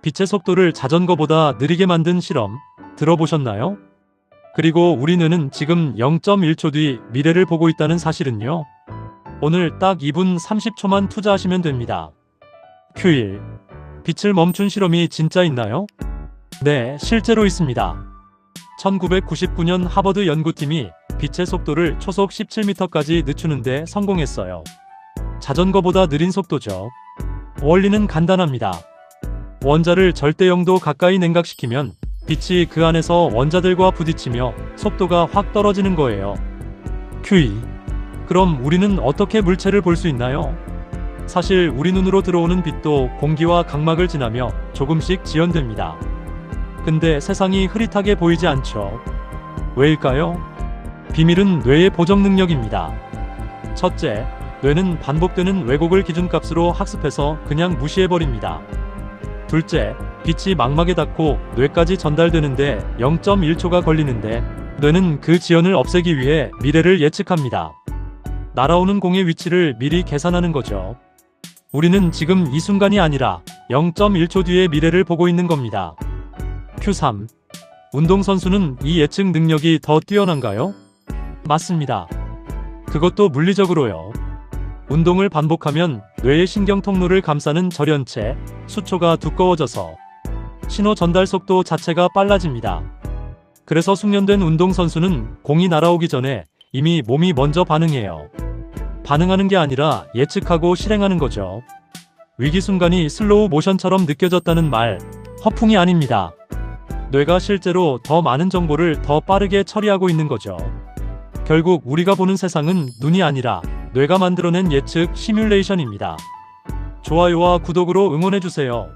빛의 속도를 자전거보다 느리게 만든 실험 들어보셨나요? 그리고 우리 뇌는 지금 0.1초 뒤 미래를 보고 있다는 사실은요. 오늘 딱 2분 30초만 투자하시면 됩니다. Q1. 빛을 멈춘 실험이 진짜 있나요? 네, 실제로 있습니다. 1999년 하버드 연구팀이 빛의 속도를 초속 17m까지 늦추는데 성공했어요. 자전거보다 느린 속도죠. 원리는 간단합니다. 원자를 절대 0도 가까이 냉각시키면 빛이 그 안에서 원자들과 부딪히며 속도가 확 떨어지는 거예요. Q2. 그럼 우리는 어떻게 물체를 볼 수 있나요? 사실 우리 눈으로 들어오는 빛도 공기와 각막을 지나며 조금씩 지연됩니다. 근데 세상이 흐릿하게 보이지 않죠. 왜일까요? 비밀은 뇌의 보정 능력입니다. 첫째, 뇌는 반복되는 왜곡을 기준값으로 학습해서 그냥 무시해버립니다. 둘째, 빛이 망막에 닿고 뇌까지 전달되는데 0.1초가 걸리는데 뇌는 그 지연을 없애기 위해 미래를 예측합니다. 날아오는 공의 위치를 미리 계산하는 거죠. 우리는 지금 이 순간이 아니라 0.1초 뒤의 미래를 보고 있는 겁니다. Q3. 운동선수는 이 예측 능력이 더 뛰어난가요? 맞습니다. 그것도 물리적으로요. 운동을 반복하면 뇌의 신경 통로를 감싸는 절연체, 수초가 두꺼워져서 신호 전달 속도 자체가 빨라집니다. 그래서 숙련된 운동선수는 공이 날아오기 전에 이미 몸이 먼저 반응해요. 반응하는 게 아니라 예측하고 실행하는 거죠. 위기 순간이 슬로우 모션처럼 느껴졌다는 말, 허풍이 아닙니다. 뇌가 실제로 더 많은 정보를 더 빠르게 처리하고 있는 거죠. 결국 우리가 보는 세상은 눈이 아니라 뇌가 만들어낸 예측 시뮬레이션입니다. 좋아요와 구독으로 응원해주세요.